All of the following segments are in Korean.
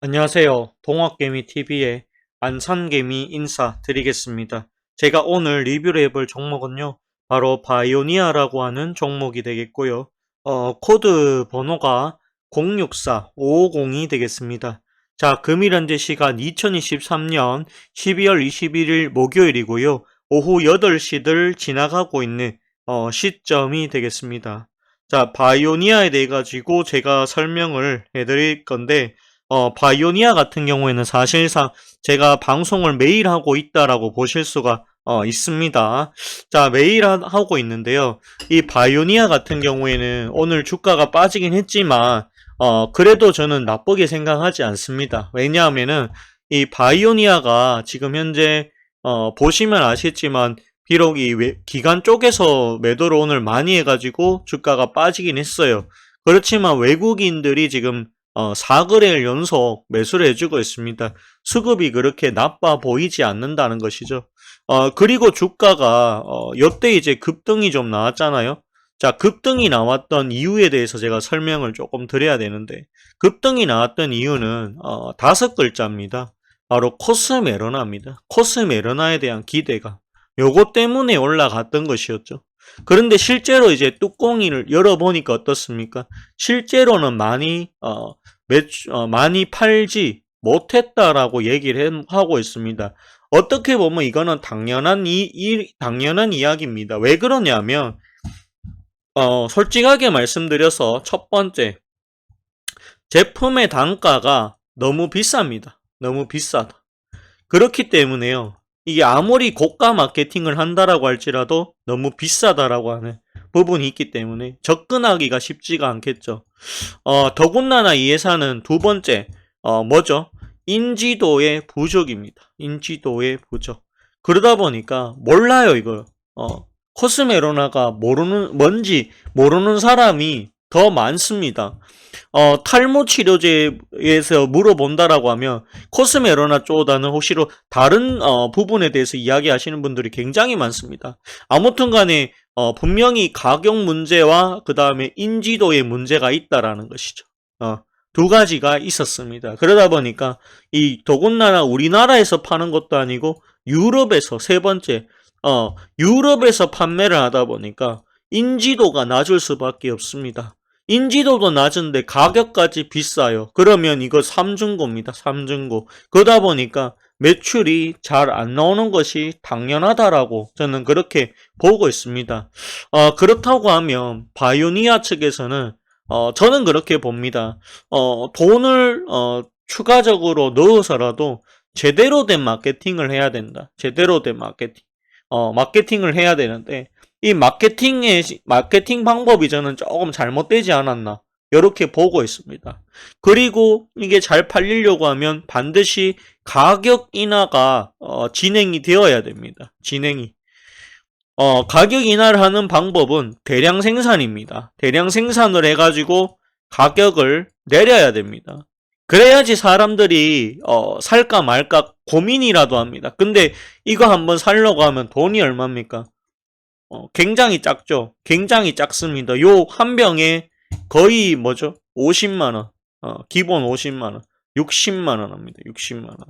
안녕하세요. 동학개미TV의 안산개미 인사드리겠습니다. 제가 오늘 리뷰를 해볼 종목은요, 바로 바이오니아라고 하는 종목이 되겠고요. 코드 번호가 064550이 되겠습니다. 자, 금일 현재 시간 2023년 12월 21일 목요일이고요. 오후 8시를 지나가고 있는 시점이 되겠습니다. 자, 바이오니아에 대해 가지고 제가 설명을 해드릴 건데, 바이오니아 같은 경우에는 사실상 제가 방송을 매일 하고 있다라고 보실 수가 있습니다. 자, 매일 하고 있는데요. 이 바이오니아 같은 경우에는 오늘 주가가 빠지긴 했지만, 그래도 저는 나쁘게 생각하지 않습니다. 왜냐하면은, 이 바이오니아가 지금 현재, 보시면 아시겠지만, 비록 이 기관 쪽에서 매도를 오늘 많이 해가지고 주가가 빠지긴 했어요. 그렇지만 외국인들이 지금 4거래일 연속 매수를 해주고 있습니다. 수급이 그렇게 나빠 보이지 않는다는 것이죠. 그리고 주가가 요때 이제 급등이 좀 나왔잖아요. 자, 급등이 나왔던 이유에 대해서 제가 설명을 조금 드려야 되는데, 급등이 나왔던 이유는 5글자입니다. 바로 코스메로나입니다. 코스메로나에 대한 기대가 요거 때문에 올라갔던 것이었죠. 그런데 실제로 이제 뚜껑이를 열어보니까 어떻습니까? 실제로는 많이 팔지 못했다라고 얘기를 하고 있습니다. 어떻게 보면 이거는 당연한 이야기입니다. 왜 그러냐면, 솔직하게 말씀드려서 첫 번째, 제품의 단가가 너무 비쌉니다. 너무 비싸다. 그렇기 때문에요. 이게 아무리 고가 마케팅을 한다라고 할지라도 너무 비싸다라고 하는 부분이 있기 때문에 접근하기가 쉽지가 않겠죠. 더군다나 이 회사는 두 번째, 뭐죠? 인지도의 부족입니다. 인지도의 부족. 그러다 보니까 몰라요, 이걸. 코스메로나가 뭔지 모르는 사람이 더 많습니다. 탈모 치료제에서 물어본다라고 하면 코스메로나 쪽보다는 혹시로 다른 부분에 대해서 이야기하시는 분들이 굉장히 많습니다. 아무튼 간에 분명히 가격 문제와 그 다음에 인지도의 문제가 있다라는 것이죠. 두 가지가 있었습니다. 그러다 보니까 이 더군다나 우리나라에서 파는 것도 아니고 유럽에서 세 번째, 유럽에서 판매를 하다 보니까 인지도가 낮을 수밖에 없습니다. 인지도도 낮은데 가격까지 비싸요. 그러면 이거 삼중고입니다. 삼중고. 그러다 보니까 매출이 잘 안 나오는 것이 당연하다라고 저는 그렇게 보고 있습니다. 그렇다고 하면 바이오니아 측에서는 저는 그렇게 봅니다. 돈을 추가적으로 넣어서라도 제대로 된 마케팅을 해야 된다. 제대로 된 마케팅을 해야 되는데 이 마케팅 방법이 저는 조금 잘못되지 않았나 이렇게 보고 있습니다. 그리고 이게 잘 팔리려고 하면 반드시 가격 인하가 진행이 되어야 됩니다. 가격 인하를 하는 방법은 대량 생산입니다. 대량 생산을 해가지고 가격을 내려야 됩니다. 그래야지 사람들이 살까 말까 고민이라도 합니다. 근데 이거 한번 살려고 하면 돈이 얼마입니까? 굉장히 작죠. 굉장히 작습니다. 요 한 병에 거의 뭐죠? 50만원. 기본 50만원. 60만원 합니다. 60만원.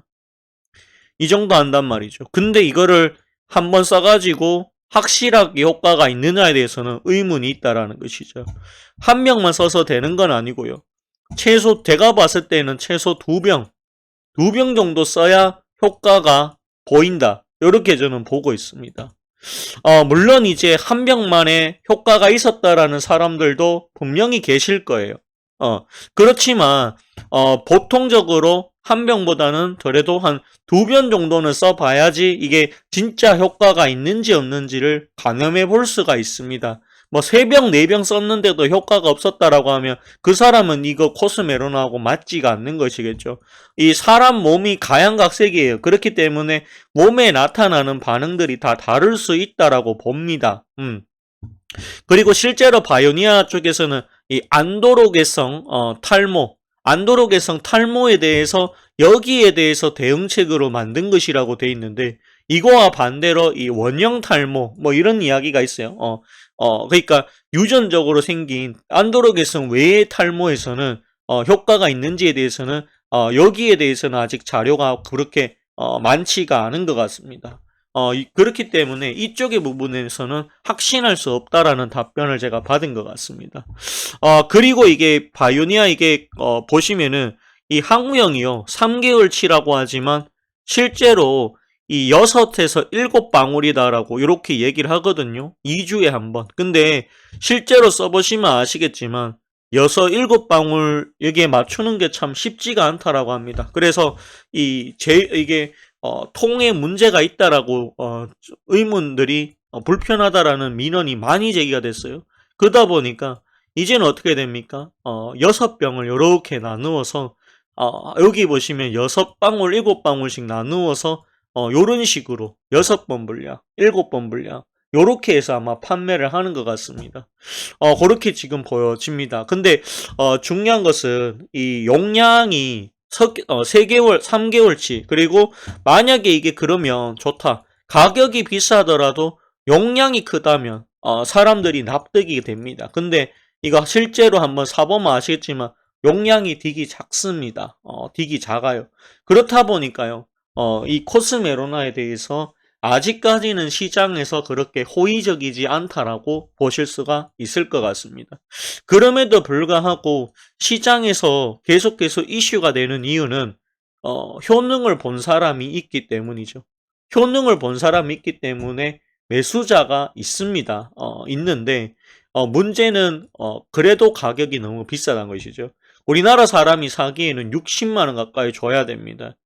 이 정도 한단 말이죠. 근데 이거를 한번 써가지고 확실하게 효과가 있느냐에 대해서는 의문이 있다라는 것이죠. 한 병만 써서 되는 건 아니고요. 제가 봤을 때는 최소 두 병 정도 써야 효과가 보인다. 이렇게 저는 보고 있습니다. 물론 이제 한 병만에 효과가 있었다라는 사람들도 분명히 계실 거예요. 그렇지만, 보통적으로 한 병보다는 그래도 한 두 병 정도는 써봐야지 이게 진짜 효과가 있는지 없는지를 가늠해 볼 수가 있습니다. 뭐 3병, 4병 썼는데도 효과가 없었다라고 하면 그 사람은 이거 코스메로나하고 맞지가 않는 것이겠죠. 이 사람 몸이 가양각색이에요. 그렇기 때문에 몸에 나타나는 반응들이 다 다를 수 있다라고 봅니다. 그리고 실제로 바이오니아 쪽에서는 이 안도로계성 안도로계성 탈모에 대해서 여기에 대해서 대응책으로 만든 것이라고 돼 있는데 이거와 반대로 이 원형 탈모 뭐 이런 이야기가 있어요. 그러니까 유전적으로 생긴 안도로계성 외의 탈모에서는 효과가 있는지에 대해서는 여기에 대해서는 아직 자료가 그렇게 많지가 않은 것 같습니다. 그렇기 때문에 이쪽의 부분에서는 확신할 수 없다라는 답변을 제가 받은 것 같습니다. 그리고 이게 바이오니아 이게 보시면은 이 항우형이요 3개월치라고 하지만 실제로 이 6에서 7방울이다라고 이렇게 얘기를 하거든요. 2주에 한 번. 근데 실제로 써보시면 아시겠지만 6, 7방울 여기에 맞추는 게 참 쉽지가 않다라고 합니다. 그래서 이게 통에 문제가 있다라고 의문들이 불편하다라는 민원이 많이 제기가 됐어요. 그러다 보니까 이제는 어떻게 됩니까? 6병을 이렇게 나누어서 여기 보시면 6방울, 7방울씩 나누어서 요런 식으로 6번 분량, 7번 분량 요렇게 해서 아마 판매를 하는 것 같습니다. 그렇게 지금 보여집니다. 근데 중요한 것은 이 용량이 3개월, 3개월치 그리고 만약에 이게 그러면 좋다. 가격이 비싸더라도 용량이 크다면 사람들이 납득이 됩니다. 근데 이거 실제로 한번 사보면 아시겠지만 용량이 되게 작습니다. 되게 작아요. 그렇다 보니까요. 이 코스메로나에 대해서 아직까지는 시장에서 그렇게 호의적이지 않다라고 보실 수가 있을 것 같습니다. 그럼에도 불구하고 시장에서 계속해서 이슈가 되는 이유는 효능을 본 사람이 있기 때문이죠. 효능을 본 사람이 있기 때문에 매수자가 있습니다. 있는데 문제는 그래도 가격이 너무 비싸다는 것이죠. 우리나라 사람이 사기에는 60만 원 가까이 줘야 됩니다.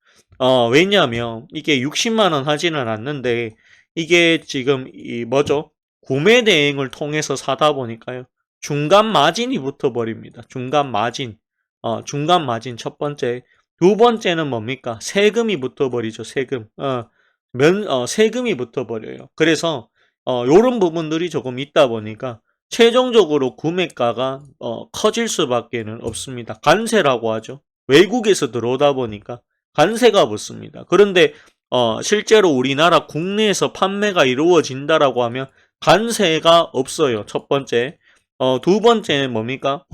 왜냐하면 이게 60만 원 하지는 않는데 이게 지금 구매 대행을 통해서 사다 보니까요. 중간 마진이 붙어 버립니다. 중간 마진. 중간 마진 첫 번째. 두 번째는 뭡니까? 세금이 붙어 버리죠. 세금. 세금이 붙어 버려요. 그래서 요런 부분들이 조금 있다 보니까 최종적으로 구매가가 커질 수밖에는 없습니다. 관세라고 하죠. 외국에서 들어오다 보니까 관세가 붙습니다. 그런데 실제로 우리나라 국내에서 판매가 이루어진다라고 하면 관세가 없어요. 첫 번째. 두 번째는 뭡니까?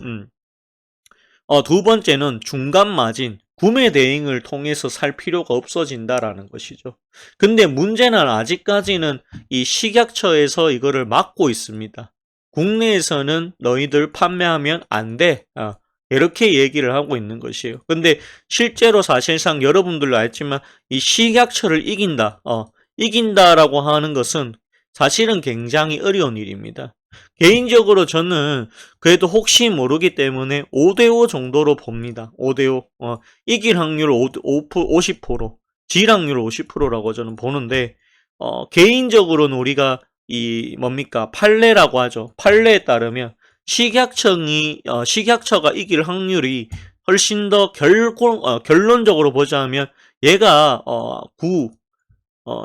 두 번째는 중간 마진, 구매 대행을 통해서 살 필요가 없어진다라는 것이죠. 근데 문제는 아직까지는 이 식약처에서 이거를 막고 있습니다. 국내에서는 너희들 판매하면 안 돼. 이렇게 얘기를 하고 있는 것이에요. 근데 실제로 사실상 여러분들도 알지만 이 식약처를 이긴다라고 하는 것은 사실은 굉장히 어려운 일입니다. 개인적으로 저는 그래도 혹시 모르기 때문에 5대5 정도로 봅니다. 5대5. 이길 확률 50%, 질 확률 50%라고 저는 보는데, 개인적으로는 우리가 판례라고 하죠. 판례에 따르면 식약처가 이길 확률이 훨씬 더 결론적으로 보자면 얘가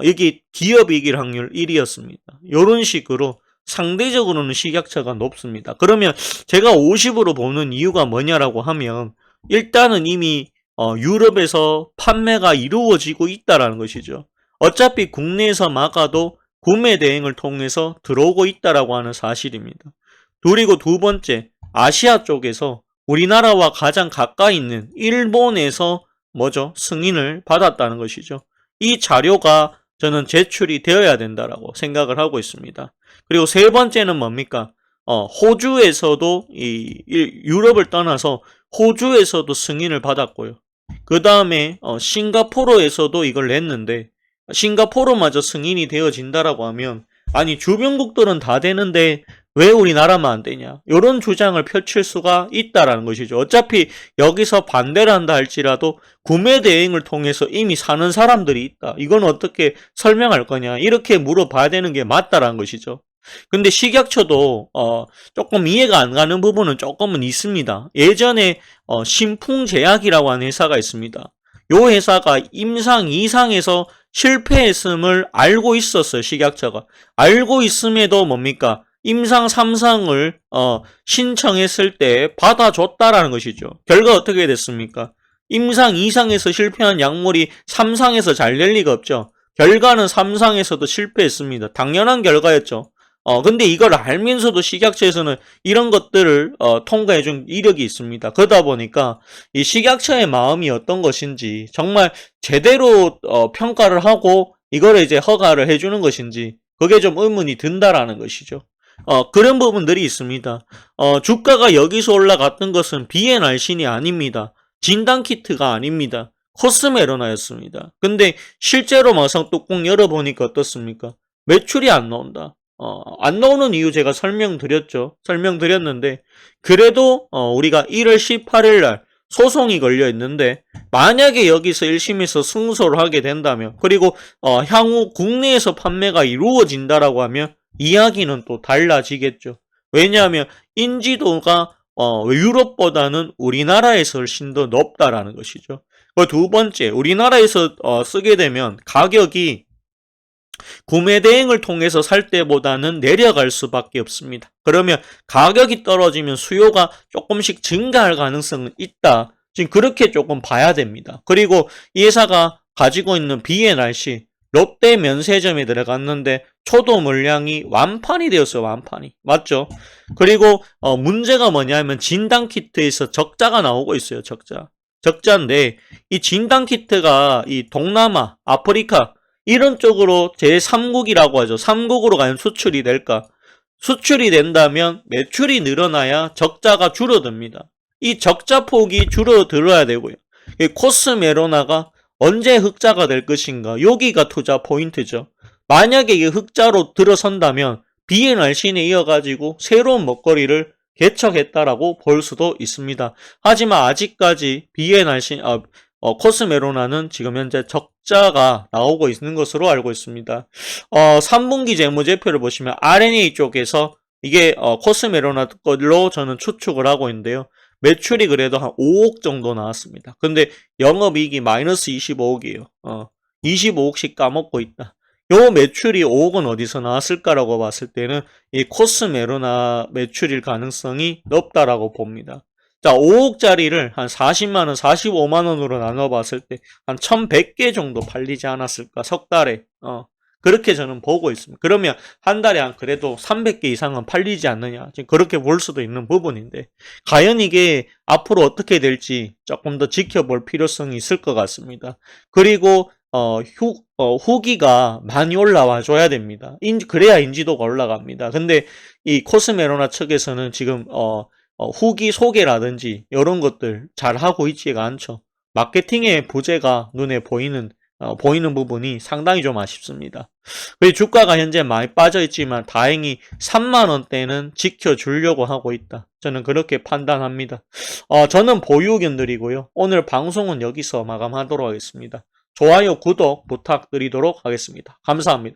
여기 기업이 이길 확률 1이었습니다. 이런 식으로 상대적으로는 식약처가 높습니다. 그러면 제가 50으로 보는 이유가 뭐냐라고 하면 일단은 이미 유럽에서 판매가 이루어지고 있다라는 것이죠. 어차피 국내에서 막아도 구매 대행을 통해서 들어오고 있다라고 하는 사실입니다. 그리고 두 번째, 아시아 쪽에서 우리나라와 가장 가까이 있는 일본에서 승인을 받았다는 것이죠. 이 자료가 저는 제출이 되어야 된다라고 생각을 하고 있습니다. 그리고 세 번째는 뭡니까? 호주에서도 유럽을 떠나서 호주에서도 승인을 받았고요. 그 다음에 싱가포르에서도 이걸 냈는데 싱가포르마저 승인이 되어진다라고 하면 아니 주변국들은 다 되는데 왜 우리나라만 안 되냐? 이런 주장을 펼칠 수가 있다라는 것이죠. 어차피 여기서 반대를 한다 할지라도 구매 대행을 통해서 이미 사는 사람들이 있다. 이건 어떻게 설명할 거냐? 이렇게 물어봐야 되는 게 맞다라는 것이죠. 근데 식약처도 조금 이해가 안 가는 부분은 조금은 있습니다. 예전에 신풍제약이라고 하는 회사가 있습니다. 요 회사가 임상 2상에서 실패했음을 알고 있었어요. 식약처가. 알고 있음에도 뭡니까? 임상 3상을 신청했을 때 받아줬다라는 것이죠. 결과 어떻게 됐습니까? 임상 2상에서 실패한 약물이 3상에서 잘 될 리가 없죠. 결과는 3상에서도 실패했습니다. 당연한 결과였죠. 근데 이걸 알면서도 식약처에서는 이런 것들을 통과해준 이력이 있습니다. 그러다 보니까 이 식약처의 마음이 어떤 것인지 정말 제대로 평가를 하고 이거를 이제 허가를 해주는 것인지 그게 좀 의문이 든다라는 것이죠. 그런 부분들이 있습니다. 주가가 여기서 올라갔던 것은 비엔알신이 아닙니다. 진단키트가 아닙니다. 코스메로나였습니다. 근데 실제로 막상 뚜껑 열어보니까 어떻습니까? 매출이 안 나온다. 안 나오는 이유 제가 설명드렸는데, 그래도, 우리가 1월 18일 날 소송이 걸려 있는데, 만약에 여기서 1심에서 승소를 하게 된다면, 그리고, 향후 국내에서 판매가 이루어진다라고 하면, 이야기는 또 달라지겠죠. 왜냐하면, 인지도가, 유럽보다는 우리나라에서 훨씬 더 높다라는 것이죠. 그 두 번째, 우리나라에서, 쓰게 되면 가격이 구매 대행을 통해서 살 때보다는 내려갈 수밖에 없습니다. 그러면 가격이 떨어지면 수요가 조금씩 증가할 가능성은 있다. 지금 그렇게 조금 봐야 됩니다. 그리고 이 회사가 가지고 있는 비엔알씨 롯데 면세점에 들어갔는데 초도 물량이 완판이 되었어요. 완판이. 맞죠? 그리고 문제가 뭐냐면 진단키트에서 적자가 나오고 있어요. 적자인데 이 진단키트가 이 동남아, 아프리카 이런 쪽으로 제3국이라고 하죠. 3국으로 과연 수출이 될까? 수출이 된다면 매출이 늘어나야 적자가 줄어듭니다. 이 적자 폭이 줄어들어야 되고요. 코스메로나가 언제 흑자가 될 것인가? 여기가 투자 포인트죠. 만약에 이게 흑자로 들어선다면 비엔알신에 이어가지고 새로운 먹거리를 개척했다라고 볼 수도 있습니다. 하지만 아직까지 비엔알신, 코스메로나는 지금 현재 적자가 나오고 있는 것으로 알고 있습니다. 3분기 재무제표를 보시면 R&A 쪽에서 이게 코스메로나 걸로 저는 추측을 하고 있는데요. 매출이 그래도 한 5억 정도 나왔습니다. 근데 영업이익이 마이너스 25억이에요. 25억씩 까먹고 있다. 요 매출이 5억은 어디서 나왔을까라고 봤을 때는 이 코스메로나 매출일 가능성이 높다라고 봅니다. 자, 5억짜리를 한 40만원, 45만원으로 나눠봤을 때 한 1100개 정도 팔리지 않았을까, 석 달에. 그렇게 저는 보고 있습니다. 그러면 한 달에 한 그래도 300개 이상은 팔리지 않느냐. 지금 그렇게 볼 수도 있는 부분인데, 과연 이게 앞으로 어떻게 될지 조금 더 지켜볼 필요성이 있을 것 같습니다. 그리고, 후기가 많이 올라와 줘야 됩니다. 그래야 인지도가 올라갑니다. 근데 이 코스메로나 측에서는 지금, 후기 소개라든지 이런 것들 잘 하고 있지가 않죠. 마케팅의 부재가 눈에 보이는 부분이 상당히 좀 아쉽습니다. 그리고 주가가 현재 많이 빠져 있지만 다행히 3만원대는 지켜주려고 하고 있다. 저는 그렇게 판단합니다. 저는 보유 의견들이고요. 오늘 방송은 여기서 마감하도록 하겠습니다. 좋아요, 구독 부탁드리도록 하겠습니다. 감사합니다.